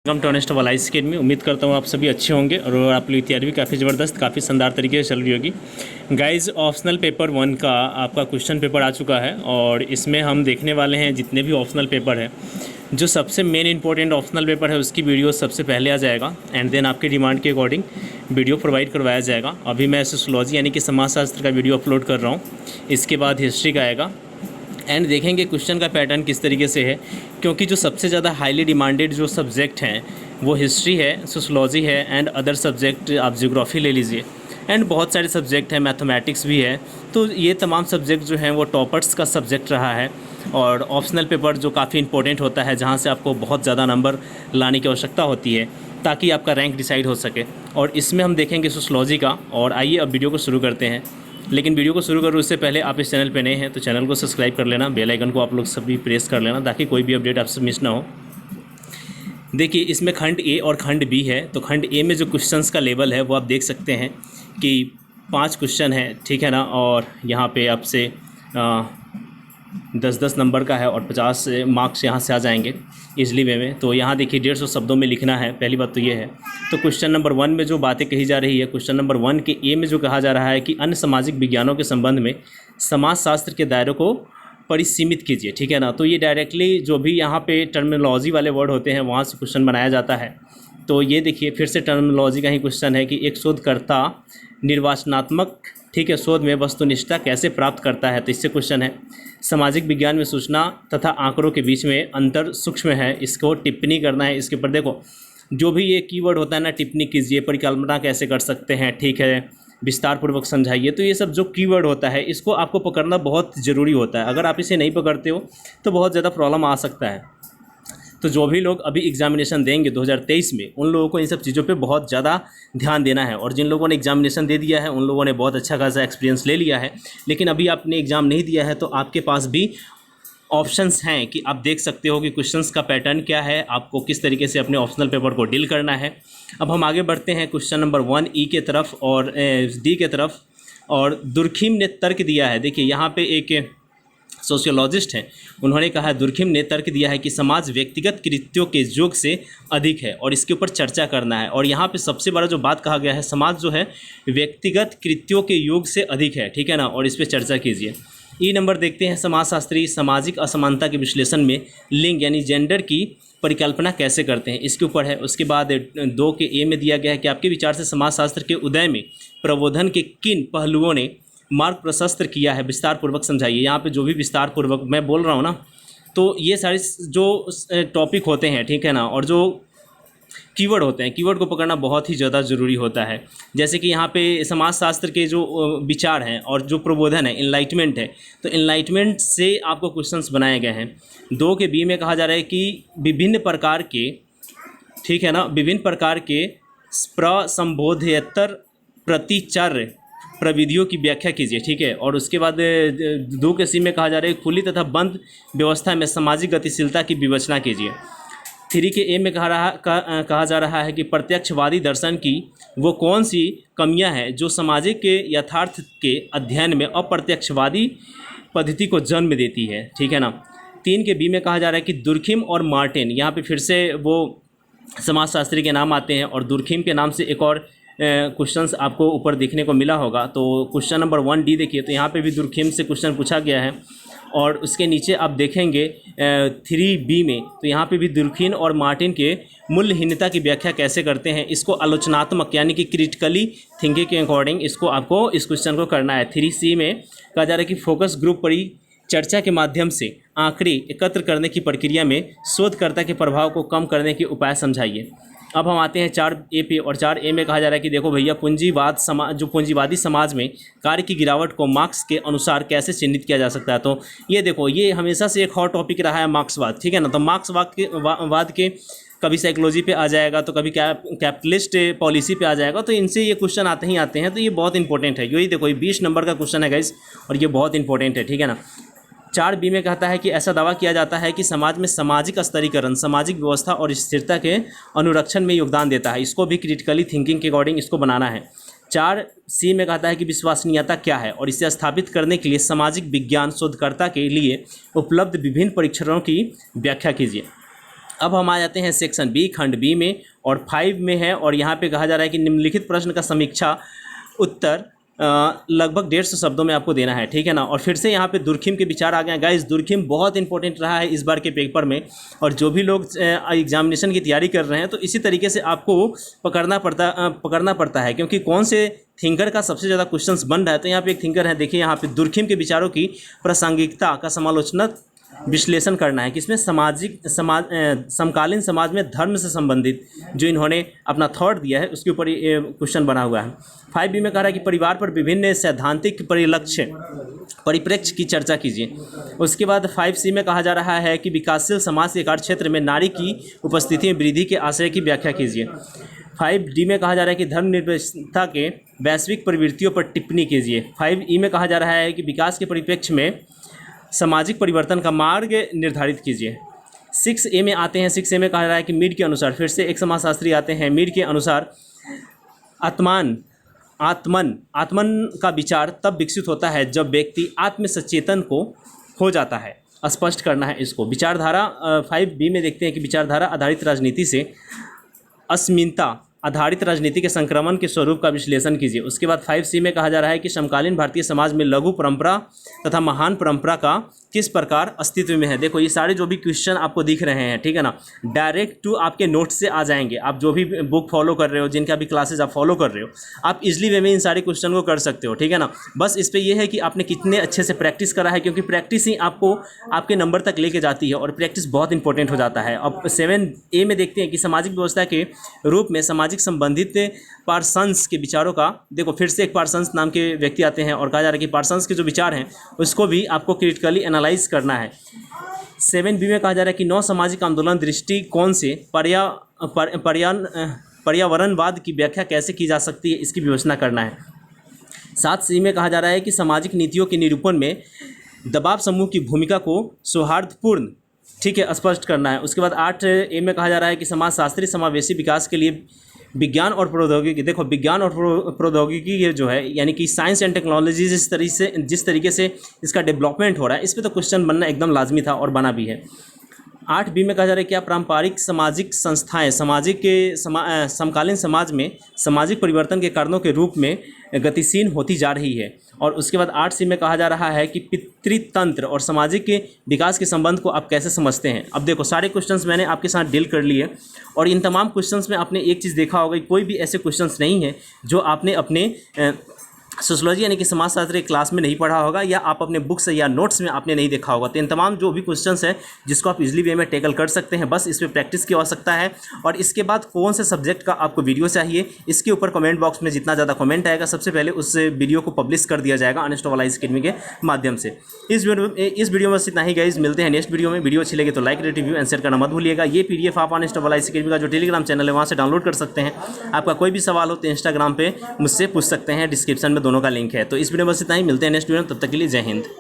Welcome to Honest Wallace Academy. उम्मीद करता हूँ आप सभी अच्छे होंगे और आप लोग की तैयारी भी काफ़ी ज़बरदस्त, काफ़ी शानदार तरीके से चल रही होगी। गाइस, ऑप्शनल पेपर 1 का आपका क्वेश्चन पेपर आ चुका है और इसमें हम देखने वाले हैं जितने भी ऑप्शनल पेपर है, जो सबसे मेन इंपॉर्टेंट ऑप्शनल पेपर है उसकी वीडियो सबसे पहले आ जाएगा एंड देन आपके डिमांड के अकॉर्डिंग वीडियो प्रोवाइड करवाया जाएगा। अभी मैं सोशियोलॉजी यानी कि समाजशास्त्र का वीडियो अपलोड कर रहा हूँ, इसके बाद हिस्ट्री का आएगा एंड देखेंगे क्वेश्चन का पैटर्न किस तरीके से है, क्योंकि जो सबसे ज़्यादा हाईली डिमांडेड जो सब्जेक्ट हैं वो हिस्ट्री है, सोशियोलॉजी है एंड अदर सब्जेक्ट आप ज्योग्राफी ले लीजिए एंड बहुत सारे सब्जेक्ट हैं, मैथमेटिक्स भी है। तो ये तमाम सब्जेक्ट जो हैं वो टॉपर्स का सब्जेक्ट रहा है और ऑप्शनल पेपर जो काफ़ी इंपॉर्टेंट होता है, जहाँ से आपको बहुत ज़्यादा नंबर लाने की आवश्यकता होती है ताकि आपका रैंक डिसाइड हो सके। और इसमें हम देखेंगे सोशियोलॉजी का। और आइए अब वीडियो को शुरू करते हैं। लेकिन वीडियो को शुरू करूँ उससे पहले आप इस चैनल पे नए हैं तो चैनल को सब्सक्राइब कर लेना, बेल आइकन को आप लोग सभी प्रेस कर लेना ताकि कोई भी अपडेट आपसे मिस ना हो। देखिए, इसमें खंड ए और खंड बी है। तो खंड ए में जो क्वेश्चंस का लेवल है वो आप देख सकते हैं कि 5 क्वेश्चन है, ठीक है ना। और यहाँ पे आपसे 10-10 नंबर का है और 50 मार्क्स यहाँ से आ जाएंगे इजली वे में। तो यहाँ देखिए 150 शब्दों में लिखना है, पहली बात तो ये है। तो क्वेश्चन नंबर 1 में जो बातें कही जा रही है, क्वेश्चन नंबर 1 के ए में जो कहा जा रहा है कि अन्य सामाजिक विज्ञानों के संबंध में समाजशास्त्र के दायरे को परिसीमित कीजिए, ठीक है ना। तो ये डायरेक्टली जो भी यहाँ पे टर्मिनोलॉजी वाले वर्ड होते हैं वहाँ से क्वेश्चन बनाया जाता है। तो ये देखिए फिर से टर्मिनोलॉजी का ही क्वेश्चन है कि एक शोधकर्ता निर्वाचनात्मक, ठीक है, शोध में वस्तुनिष्ठता कैसे प्राप्त करता है। तो इससे क्वेश्चन है सामाजिक विज्ञान में सूचना तथा आंकड़ों के बीच में अंतर सूक्ष्म है, इसको टिप्पणी करना है। इसके ऊपर देखो जो भी ये कीवर्ड होता है ना, टिप्पणी कीजिए, परिकल्पना कैसे कर सकते हैं, ठीक है, विस्तार पूर्वक समझाइए। तो ये सब जो कीवर्ड होता है इसको आपको पकड़ना बहुत ज़रूरी होता है। अगर आप इसे नहीं पकड़ते हो तो बहुत ज़्यादा प्रॉब्लम आ सकता है। तो जो भी लोग अभी एग्जामिनेशन देंगे 2023 में, उन लोगों को इन सब चीज़ों पे बहुत ज़्यादा ध्यान देना है। और जिन लोगों ने एग्जामिनेशन दे दिया है उन लोगों ने बहुत अच्छा खासा एक्सपीरियंस ले लिया है, लेकिन अभी आपने एग्ज़ाम नहीं दिया है तो आपके पास भी ऑप्शंस हैं कि आप देख सकते हो कि क्वेश्चंस का पैटर्न क्या है, आपको किस तरीके से अपने ऑप्शनल पेपर को डील करना है। अब हम आगे बढ़ते हैं क्वेश्चन नंबर 1 ई के तरफ और डी के तरफ। और दुर्खिम ने तर्क दिया है, देखिए यहाँ पे एक सोशियोलॉजिस्ट हैं, उन्होंने कहा है, दुर्खिम ने तर्क दिया है कि समाज व्यक्तिगत कृत्यों के योग से अधिक है और इसके ऊपर चर्चा करना है। और यहाँ पे सबसे बड़ा जो बात कहा गया है, समाज जो है व्यक्तिगत कृत्यों के योग से अधिक है, ठीक है ना, और इस पर चर्चा कीजिए। ई नंबर देखते हैं, समाजशास्त्री सामाजिक असमानता के विश्लेषण में लिंग यानी जेंडर की परिकल्पना कैसे करते हैं, इसके ऊपर है। उसके बाद 2 के ए में दिया गया है कि आपके विचार से समाजशास्त्र के उदय में प्रबोधन के किन पहलुओं ने मार्ग प्रशस्त किया है, विस्तार पूर्वक समझाइए। यहाँ पे जो भी विस्तार पूर्वक मैं बोल रहा हूँ ना, तो ये सारे जो टॉपिक होते हैं, ठीक है ना, और जो कीवर्ड होते हैं, कीवर्ड को पकड़ना बहुत ही ज़्यादा ज़रूरी होता है। जैसे कि यहाँ पे समाजशास्त्र के जो विचार हैं और जो प्रबोधन है, इनलाइटमेंट है, तो इनलाइटमेंट से आपको क्वेश्चंस बनाए गए हैं। 2 के बी में कहा जा रहा है कि विभिन्न प्रकार के, ठीक है ना, विभिन्न प्रकार के प्रसंबोधयेतर प्रतिचर्य प्रविधियों की व्याख्या कीजिए, ठीक है। और उसके बाद 2 के सी में कहा जा रहा है खुली तथा बंद व्यवस्था में सामाजिक गतिशीलता की विवेचना कीजिए। 3 के ए में कहा जा रहा है कि प्रत्यक्षवादी दर्शन की वो कौन सी कमियां हैं जो सामाजिक के यथार्थ के अध्ययन में अप्रत्यक्षवादी पद्धति को जन्म देती है, ठीक है ना। 3 के बी में कहा जा रहा है कि दुर्खिम और मार्टिन, यहाँ पे फिर से वो समाजशास्त्री के नाम आते हैं और दुर्खिम के नाम से एक और क्वेश्चंस आपको ऊपर देखने को मिला होगा। तो क्वेश्चन नंबर 1 डी देखिए, तो यहाँ पे भी दुर्खिम से क्वेश्चन पूछा गया है। और उसके नीचे आप देखेंगे 3 बी में, तो यहाँ पे भी दुर्खिम और मार्टिन के मूल्यहीनता की व्याख्या कैसे करते हैं, इसको आलोचनात्मक यानी कि क्रिटिकली थिंकिंग के अकॉर्डिंग इसको आपको इस क्वेश्चन को करना है। 3 सी में कहा जा रहा है कि फोकस ग्रुप परिचर्चा के माध्यम से आंकड़े एकत्र करने की प्रक्रिया में शोधकर्ता के प्रभाव को कम करने के उपाय समझाइए। अब हम आते हैं 4 ए पे, और 4 ए में कहा जा रहा है कि देखो भैया, पूंजीवाद समाज, जो पूंजीवादी समाज में कार्य की गिरावट को मार्क्स के अनुसार कैसे चिन्हित किया जा सकता है। तो ये देखो, ये हमेशा से एक हॉट टॉपिक रहा है मार्क्सवाद, ठीक है ना। तो मार्क्सवाद के कभी साइकोलॉजी पे आ जाएगा, तो कभी कैपिटलिस्ट पॉलिसी पे आ जाएगा, तो इनसे ये क्वेश्चन आते ही आते हैं। तो ये बहुत इंपॉर्टेंट है, यही देखो 20 नंबर का क्वेश्चन है गाइस, और ये बहुत इंपॉर्टेंट है, ठीक है ना। 4 बी में कहता है कि ऐसा दावा किया जाता है कि समाज में सामाजिक स्तरीकरण सामाजिक व्यवस्था और स्थिरता के अनुरक्षण में योगदान देता है। इसको भी क्रिटिकली थिंकिंग के अकॉर्डिंग इसको बनाना है। 4 सी में कहता है कि विश्वसनीयता क्या है और इसे स्थापित करने के लिए सामाजिक विज्ञान शोधकर्ता के लिए उपलब्ध विभिन्न परीक्षणों की व्याख्या कीजिए। अब हम आ जाते हैं सेक्शन बी, खंड बी में, और 5 में है, और यहाँ पे कहा जा रहा है कि निम्नलिखित प्रश्न का समीक्षा उत्तर लगभग 150 शब्दों में आपको देना है, ठीक है ना। और फिर से यहाँ पे दुर्खिम के विचार आ गए हैं। गाइस, दुर्खिम बहुत इंपॉर्टेंट रहा है इस बार के पेपर में, और जो भी लोग एग्जामिनेशन की तैयारी कर रहे हैं तो इसी तरीके से आपको पकड़ना पड़ता है, क्योंकि कौन से थिंकर का सबसे ज़्यादा क्वेश्चंस बन रहा है। तो यहाँ पे एक थिंकर है, देखिए यहाँ पे दुर्खिम के विचारों की प्रासंगिकता का समालोचनात्मक विश्लेषण करना है, किसमें समकालीन समाज में धर्म से संबंधित जो इन्होंने अपना थॉट दिया है उसके ऊपर ये क्वेश्चन बना हुआ है। 5B में कह रहा है कि परिवार पर विभिन्न सैद्धांतिक परिप्रेक्ष्य की चर्चा कीजिए। उसके बाद 5C में कहा जा रहा है कि विकासशील समाज के कार्य क्षेत्र में नारी की उपस्थिति में वृद्धि के आशय की व्याख्या कीजिए। 5D में कहा जा रहा है कि धर्मनिरपेक्षता के वैश्विक प्रवृत्तियों पर टिप्पणी कीजिए। 5E में कहा जा रहा है कि विकास के परिप्रेक्ष्य में सामाजिक परिवर्तन का मार्ग निर्धारित कीजिए। 6A में आते हैं। 6A में कहा जा रहा है कि मीड के अनुसार, फिर से एक समाजशास्त्री आते हैं, मीड के अनुसार आत्मन का विचार तब विकसित होता है जब व्यक्ति आत्मसचेतन को हो जाता है। स्पष्ट करना है इसको। विचारधारा 5B में देखते हैं कि विचारधारा आधारित राजनीति से अस्मिता आधारित राजनीति के संक्रमण के स्वरूप का विश्लेषण कीजिए। उसके बाद 5C में कहा जा रहा है कि समकालीन भारतीय समाज में लघु परंपरा तथा महान परंपरा का किस प्रकार अस्तित्व में है। देखो, ये सारे जो भी क्वेश्चन आपको दिख रहे हैं, ठीक है ना, डायरेक्ट टू आपके नोट्स से आ जाएंगे। आप जो भी बुक फॉलो कर रहे हो, जिनका भी क्लासेज आप फॉलो कर रहे हो, आप इजली वे में इन सारे क्वेश्चन को कर सकते हो, ठीक है ना। बस इस पर यह है कि आपने कितने अच्छे से प्रैक्टिस करा है, क्योंकि प्रैक्टिस ही आपको आपके नंबर तक लेके जाती है, और प्रैक्टिस बहुत इंपॉर्टेंट हो जाता है। अब 7A में देखते हैं कि सामाजिक व्यवस्था के रूप में सामाजिक संबंधित पार्सन्स के विचारों का, देखो फिर से एक पार्सन्स नाम के व्यक्ति आते हैं, और कहा जा रहा है कि पार्सन्स के जो विचार हैं उसको भी आपको क्रिटिकली एनालाइज करना है। 7B में कहा जा रहा है कि 9 सामाजिक आंदोलन दृष्टिकोण से पर्यावरणवाद की व्याख्या कैसे की जा सकती है, इसकी विवेचना करना है। 7C में कहा जा रहा है कि सामाजिक नीतियों के निरूपण में दबाव समूह की भूमिका को सौहार्दपूर्ण, ठीक है, स्पष्ट करना है। उसके बाद 8A में कहा जा रहा है कि समाजशास्त्री समावेशी विकास के लिए विज्ञान और प्रौद्योगिकी, देखो विज्ञान और प्रौद्योगिकी ये जो है, यानी कि साइंस एंड टेक्नोलॉजी जिस तरीके से इसका डेवलपमेंट हो रहा है, इस पर तो क्वेश्चन बनना एकदम लाजमी था और बना भी है। 8B में कहा जा रहा है क्या पारंपरिक सामाजिक संस्थाएं समकालीन समाज में सामाजिक परिवर्तन के कारणों के रूप में गतिशील होती जा रही है। और उसके बाद 8C में कहा जा रहा है कि पितृतंत्र और सामाजिक के विकास के संबंध को आप कैसे समझते हैं। अब देखो, सारे क्वेश्चंस मैंने आपके साथ डील कर लिए, और इन तमाम क्वेश्चंस में आपने एक चीज़ देखा होगा, कोई भी ऐसे क्वेश्चंस नहीं है जो आपने अपने सोशलॉजी यानी कि समाजशास्त्र क्लास में नहीं पढ़ा होगा, या आप अपने बुक्स या नोट्स में आपने नहीं देखा होगा। तो इन तमाम जो भी क्वेश्चंस हैं जिसको आप इजीली वे में टैकल कर सकते हैं, बस इस पर प्रैक्टिस की आवश्यकता है। और इसके बाद कौन से सब्जेक्ट का आपको वीडियो चाहिए, इसके ऊपर कमेंट बॉक्स में जितना ज़्यादा कमेंट आएगा सबसे पहले उस वीडियो को पब्लिश कर दिया जाएगा अनस्टॉप ऑनलाइन अकेडमी के माध्यम से। इस वीडियो में बस इतना ही गाइस, मिलते हैं नेक्स्ट वीडियो में। वीडियो अच्छी लगे तो like, rate, review and share करना मत भूलिएगा। ये PDF आप अनस्टॉप ऑनलाइन अकेडमी का जो टेलीग्राम चैनल है वहाँ से डाउनलोड कर सकते हैं। आपका कोई भी सवाल हो तो इंस्टाग्राम पे मुझसे पूछ सकते हैं, डिस्क्रिप्शन में दोनों का लिंक है। तो इस वीडियो में बस इतना ही, मिलते हैं नेक्स्ट वीडियो में, तब तक के लिए जय हिंद।